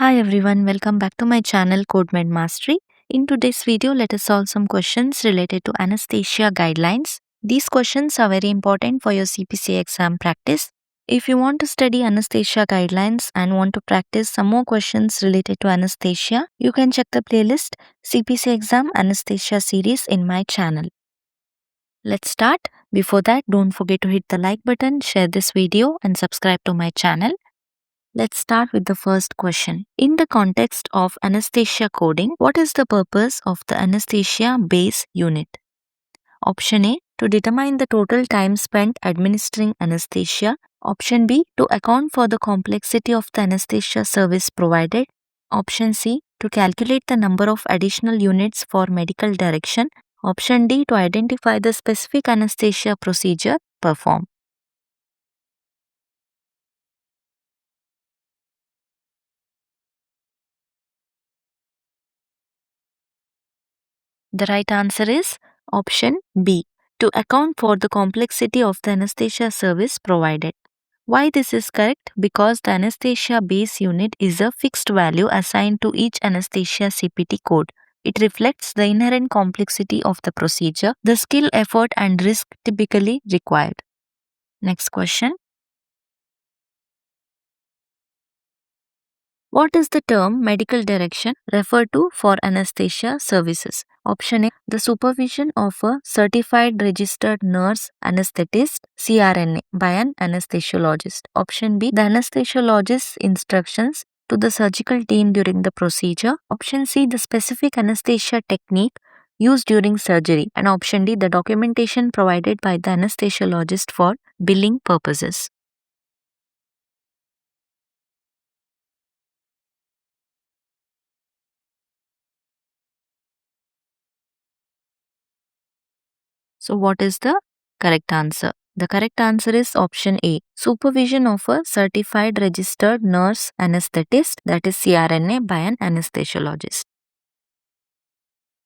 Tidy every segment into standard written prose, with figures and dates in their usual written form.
Hi everyone, welcome back to my channel CodeMed Mastery. In today's video, let us solve some questions related to anesthesia guidelines. These questions are very important for your CPC exam practice. If you want to study anesthesia guidelines and want to practice some more questions related to anesthesia, you can check the playlist CPC exam anesthesia series in my channel. Let's start. Before that, don't forget to hit the like button, share this video and subscribe to my channel. Let's start with the first question. In the context of anesthesia coding, what is the purpose of the anesthesia base unit? Option A, to determine the total time spent administering anesthesia. Option B, to account for the complexity of the anesthesia service provided. Option C, to calculate the number of additional units for medical direction. Option D, to identify the specific anesthesia procedure performed. The right answer is option B, to account for the complexity of the anesthesia service provided. Why this is correct? Because the anesthesia base unit is a fixed value assigned to each anesthesia CPT code. It reflects the inherent complexity of the procedure, the skill, effort, and risk typically required. Next question. What is the term medical direction referred to for anesthesia services? Option A, the supervision of a certified registered nurse anesthetist CRNA by an anesthesiologist. Option B, the anesthesiologist's instructions to the surgical team during the procedure. Option C, the specific anesthesia technique used during surgery. And option D, the documentation provided by the anesthesiologist for billing purposes. So, what is the correct answer? The correct answer is option A, supervision of a certified registered nurse anesthetist, that is CRNA, by an anesthesiologist.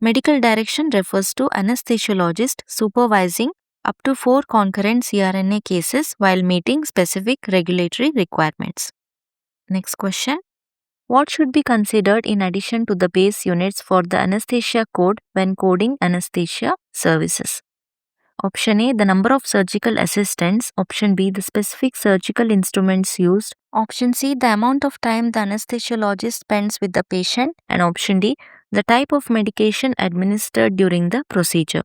Medical direction refers to anesthesiologist supervising up to 4 concurrent CRNA cases while meeting specific regulatory requirements. Next question. What should be considered in addition to the base units for the anesthesia code when coding anesthesia services? Option A, the number of surgical assistants. Option B, the specific surgical instruments used. Option C, the amount of time the anesthesiologist spends with the patient. And option D, the type of medication administered during the procedure.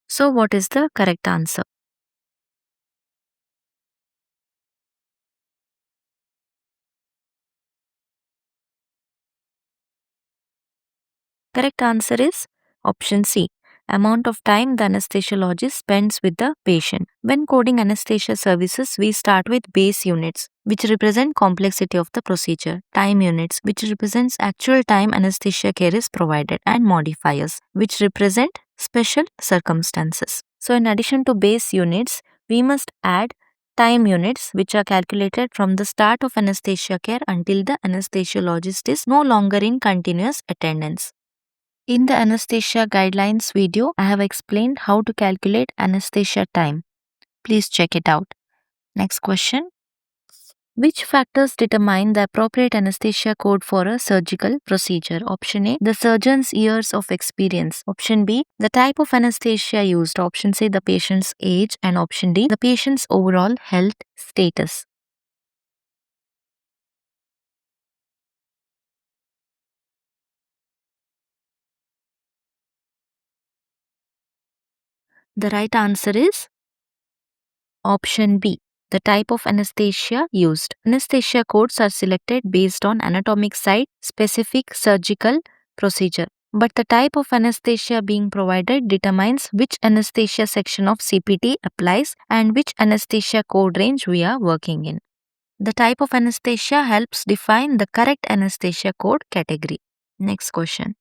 So, what is the correct answer? Correct answer is option C, amount of time the anesthesiologist spends with the patient. When coding anesthesia services, we start with base units, which represent complexity of the procedure, time units, which represents actual time anesthesia care is provided, and modifiers, which represent special circumstances. So, in addition to base units, we must add time units, which are calculated from the start of anesthesia care until the anesthesiologist is no longer in continuous attendance. In the anesthesia guidelines video, I have explained how to calculate anesthesia time. Please check it out. Next question. Which factors determine the appropriate anesthesia code for a surgical procedure? Option A, the surgeon's years of experience. Option B, the type of anesthesia used. Option C, the patient's age. And option D, the patient's overall health status. The right answer is option B, the type of anesthesia used. Anesthesia codes are selected based on anatomic site, specific surgical procedure. But the type of anesthesia being provided determines which anesthesia section of CPT applies and which anesthesia code range we are working in. The type of anesthesia helps define the correct anesthesia code category. Next question.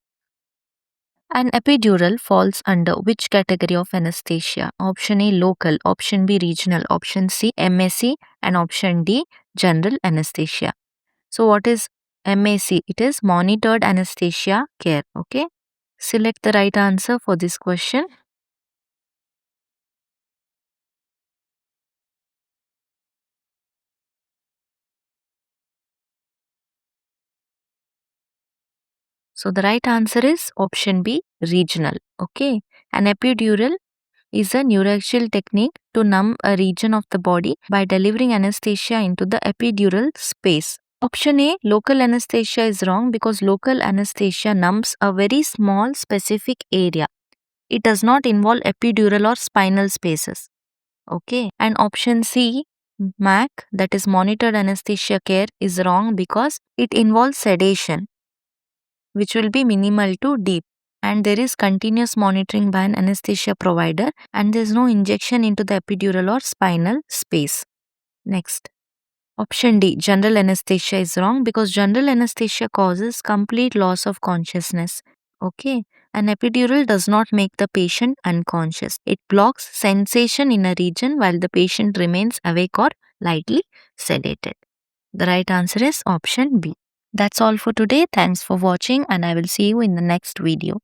An epidural falls under which category of anesthesia? Option A, local. Option B, regional. Option C, MAC. And option D, general anesthesia. So, what is MAC? It is monitored anesthesia care. Okay. Select the right answer for this question. So the right answer is option B, regional. Okay. An epidural is a neurological technique to numb a region of the body by delivering anesthesia into the epidural space. Option A, local anesthesia is wrong because local anesthesia numbs a very small specific area. It does not involve epidural or spinal spaces. Okay. And option C, MAC, that is monitored anesthesia care, is wrong because it involves sedation, which will be minimal to deep. And there is continuous monitoring by an anesthesia provider, and there is no injection into the epidural or spinal space. Next. Option D, general anesthesia is wrong because general anesthesia causes complete loss of consciousness. Okay. An epidural does not make the patient unconscious. It blocks sensation in a region while the patient remains awake or lightly sedated. The right answer is option B. That's all for today. Thanks for watching, and I will see you in the next video.